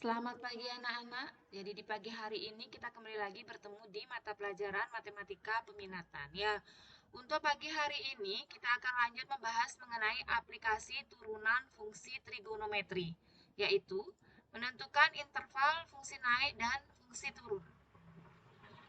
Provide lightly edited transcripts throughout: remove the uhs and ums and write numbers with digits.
Selamat pagi anak-anak. Jadi di pagi hari ini kita kembali lagi bertemu di mata pelajaran Matematika Peminatan ya. Untuk pagi hari ini kita akan lanjut membahas mengenai aplikasi turunan fungsi trigonometri, yaitu menentukan interval fungsi naik dan fungsi turun.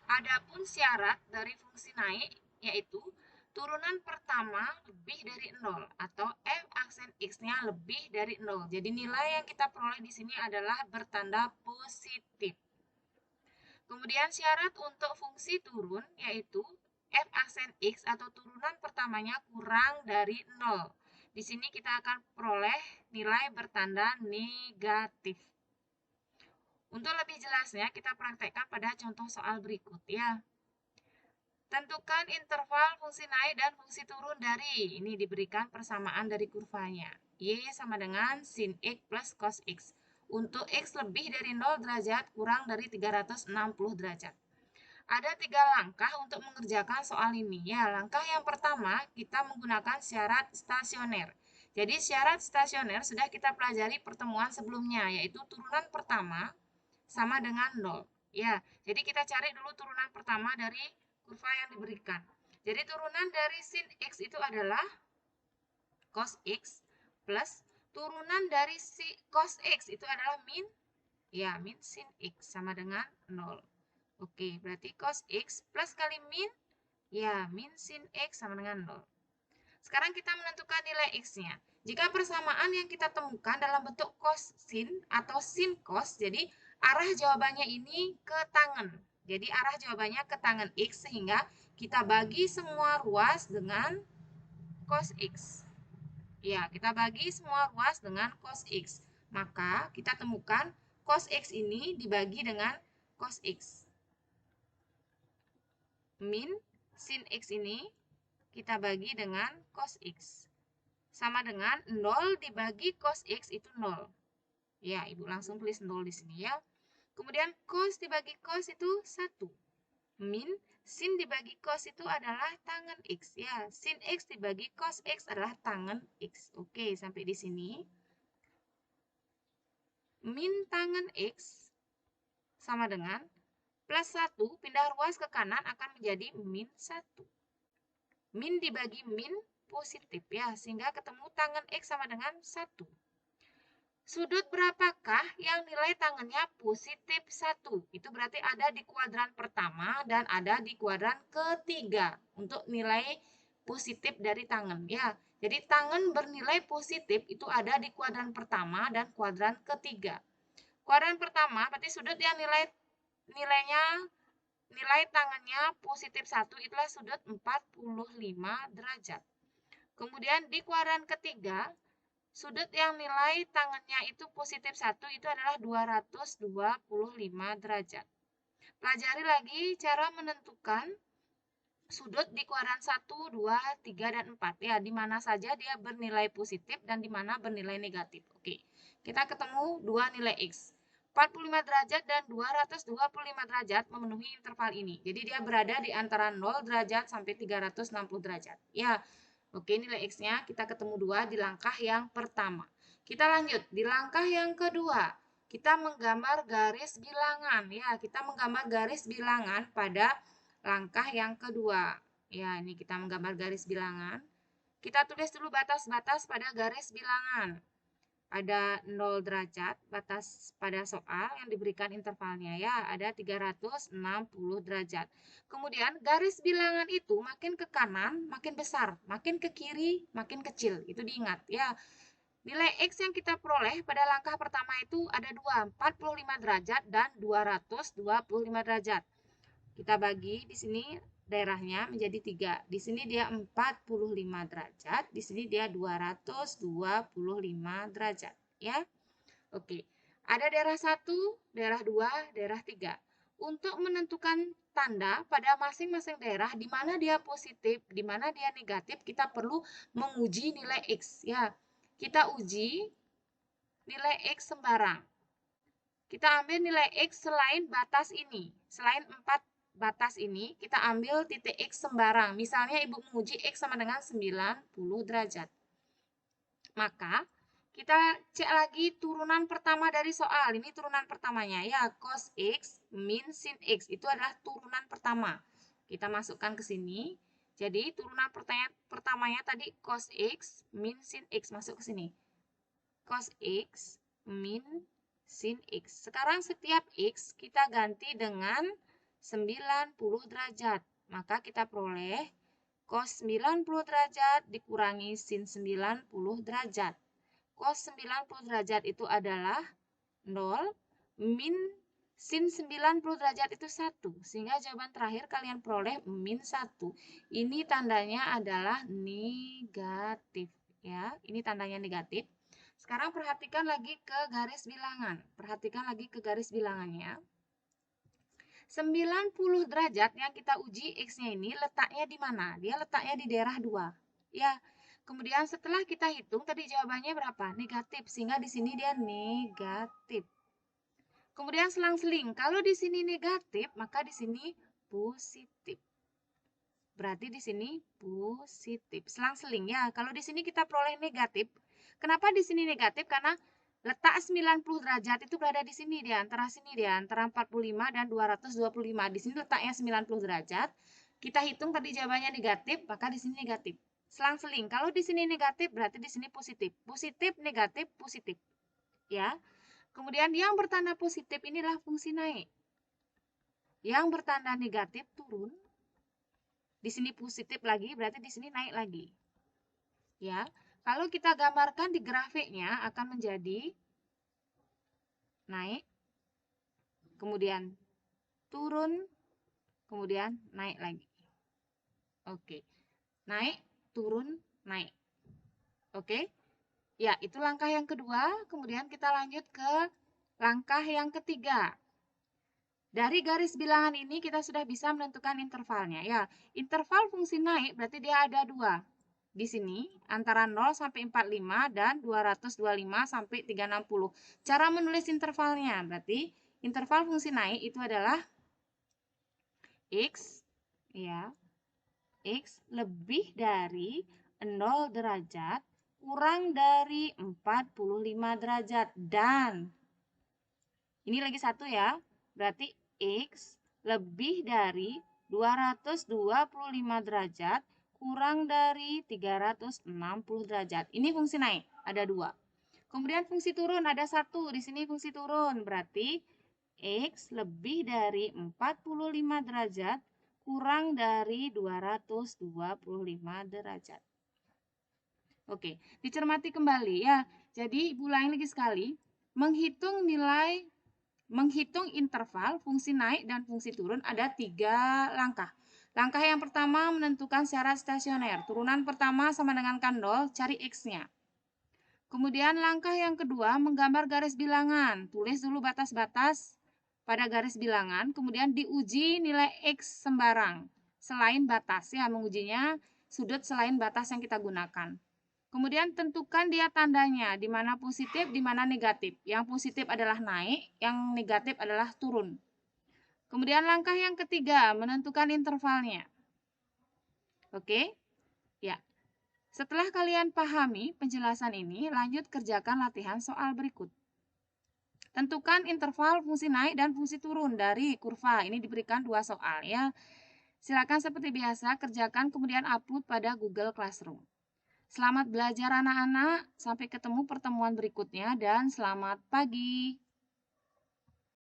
Adapun syarat dari fungsi naik yaitu turunan pertama lebih dari 0 atau f aksen x-nya lebih dari 0. Jadi nilai yang kita peroleh di sini adalah bertanda positif. Kemudian syarat untuk fungsi turun yaitu f aksen x atau turunan pertamanya kurang dari 0. Di sini kita akan peroleh nilai bertanda negatif. Untuk lebih jelasnya, kita praktekkan pada contoh soal berikut ya. Tentukan interval fungsi naik dan fungsi turun dari, ini diberikan persamaan dari kurvanya. Y sama dengan sin X plus cos X. Untuk X lebih dari 0 derajat kurang dari 360 derajat. Ada 3 langkah untuk mengerjakan soal ini. Ya, langkah yang pertama kita menggunakan syarat stasioner. Jadi syarat stasioner sudah kita pelajari pertemuan sebelumnya, yaitu turunan pertama sama dengan 0. Ya, jadi kita cari dulu turunan pertama dari kurva yang diberikan. Jadi turunan dari sin X itu adalah cos X plus turunan dari si cos X itu adalah min sin X sama dengan 0. Oke, berarti cos X plus kali min sin X sama dengan 0. Sekarang kita menentukan nilai X-nya. Jika persamaan yang kita temukan dalam bentuk cos sin atau sin cos, jadi arah jawabannya ini ke tangan. Jadi arah jawabannya ke tangan X sehingga kita bagi semua ruas dengan cos X. Ya, kita bagi semua ruas dengan cos X. Maka kita temukan cos X ini dibagi dengan cos X. Min sin X ini kita bagi dengan cos X. Sama dengan 0 dibagi cos X itu 0. Ya, Ibu langsung tulis 0 di sini ya. Kemudian cos dibagi cos itu 1. Min sin dibagi cos itu adalah tangan X. Ya, sin X dibagi cos X adalah tangan X. Oke, sampai di sini. Min tangan X sama dengan plus 1, pindah ruas ke kanan akan menjadi min 1. Min dibagi min positif ya, sehingga ketemu tangan X sama dengan 1. Sudut berapakah yang nilai tangannya positif 1? Itu berarti ada di kuadran pertama dan ada di kuadran ketiga untuk nilai positif dari tangan ya. Jadi tangan bernilai positif itu ada di kuadran pertama dan kuadran ketiga. Kuadran pertama berarti sudut yang nilai tangannya positif 1 itulah sudut 45 derajat. Kemudian di kuadran ketiga, sudut yang nilai tangannya itu positif 1 itu adalah 225 derajat. Pelajari lagi cara menentukan sudut di kuadran 1, 2, 3, dan 4. Ya, di mana saja dia bernilai positif dan di mana bernilai negatif. Oke, kita ketemu dua nilai X. 45 derajat dan 225 derajat memenuhi interval ini. Jadi dia berada di antara 0 derajat sampai 360 derajat. Ya, oke, nilai X-nya kita ketemu 2 di langkah yang pertama. Kita lanjut, di langkah yang kedua, kita menggambar garis bilangan. Ya, kita menggambar garis bilangan pada langkah yang kedua. Ya, ini kita menggambar garis bilangan. Kita tulis dulu batas-batas pada garis bilangan. Ada 0 derajat, batas pada soal yang diberikan intervalnya ya, ada 360 derajat. Kemudian garis bilangan itu makin ke kanan, makin besar, makin ke kiri, makin kecil. Itu diingat ya. Nilai X yang kita peroleh pada langkah pertama itu ada dua, 45 derajat dan 225 derajat. Kita bagi di sini daerahnya menjadi 3. Di sini dia 45 derajat, di sini dia 225 derajat, ya. Oke. Ada daerah 1, daerah 2, daerah 3. Untuk menentukan tanda pada masing-masing daerah di mana dia positif, di mana dia negatif, kita perlu menguji nilai X, ya. Kita uji nilai X sembarang. Kita ambil nilai X selain batas ini, selain 4 batas ini, kita ambil titik X sembarang. Misalnya Ibu menguji X sama dengan 90 derajat. Maka, Kita cek lagi turunan pertama dari soal. Ini turunan pertamanya ya, cos X min sin X. Itu adalah turunan pertama. Kita masukkan ke sini. Jadi turunan pertamanya tadi cos X min sin X. Masuk ke sini. Cos X min sin X. Sekarang setiap X kita ganti dengan 90 derajat. Maka kita peroleh cos 90 derajat dikurangi sin 90 derajat. Cos 90 derajat itu adalah 0, min sin 90 derajat itu 1. Sehingga jawaban terakhir kalian peroleh min 1. Ini tandanya adalah negatif. Ya, ini tandanya negatif. Sekarang perhatikan lagi ke garis bilangan. Perhatikan lagi ke garis bilangannya. 90 derajat yang kita uji X-nya ini letaknya di mana? Dia letaknya di daerah 2. Ya, kemudian setelah kita hitung, tadi jawabannya berapa? Negatif, sehingga di sini dia negatif. Kemudian selang-seling, kalau di sini negatif, maka di sini positif. Berarti di sini positif. Selang-seling ya, kalau di sini kita peroleh negatif. Kenapa di sini negatif? Karena letak 90 derajat itu berada di sini, di antara 45 dan 225. Di sini letaknya 90 derajat. Kita hitung tadi jawabannya negatif, maka di sini negatif. Selang-seling. Kalau di sini negatif, berarti di sini positif. Positif, negatif, positif. Ya. Kemudian yang bertanda positif inilah fungsi naik. Yang bertanda negatif turun. Di sini positif lagi, berarti di sini naik lagi. Ya. Kalau kita gambarkan di grafiknya akan menjadi naik, kemudian turun, kemudian naik lagi. Oke. Naik, turun, naik. Oke. Ya, itu langkah yang kedua. Kemudian kita lanjut ke langkah yang ketiga. Dari garis bilangan ini kita sudah bisa menentukan intervalnya. Ya, interval fungsi naik berarti dia ada 2. Di sini antara 0 sampai 45 dan 225 sampai 360. Cara menulis intervalnya berarti interval fungsi naik itu adalah X ya. X lebih dari 0 derajat kurang dari 45 derajat dan ini lagi satu ya. Berarti X lebih dari 225 derajat kurang dari 360 derajat. Ini fungsi naik, ada 2. Kemudian fungsi turun, ada 1. Di sini fungsi turun, berarti X lebih dari 45 derajat kurang dari 225 derajat. Oke, dicermati kembali ya. Jadi, Ibu ulangi lagi sekali. Menghitung interval fungsi naik dan fungsi turun ada 3 langkah. Langkah yang pertama menentukan syarat stasioner. Turunan pertama sama dengan kandol, cari X-nya. Kemudian langkah yang kedua menggambar garis bilangan. Tulis dulu batas-batas pada garis bilangan, kemudian diuji nilai X sembarang. Selain batas, ya mengujinya sudut selain batas yang kita gunakan. Kemudian tentukan dia tandanya, di mana positif, di mana negatif. Yang positif adalah naik, yang negatif adalah turun. Kemudian langkah yang ketiga, menentukan intervalnya. Oke? Ya. Setelah kalian pahami penjelasan ini, lanjut kerjakan latihan soal berikut. Tentukan interval fungsi naik dan fungsi turun dari kurva. Ini diberikan 2 soal ya. Silakan seperti biasa kerjakan kemudian upload pada Google Classroom. Selamat belajar anak-anak, sampai ketemu pertemuan berikutnya dan selamat pagi.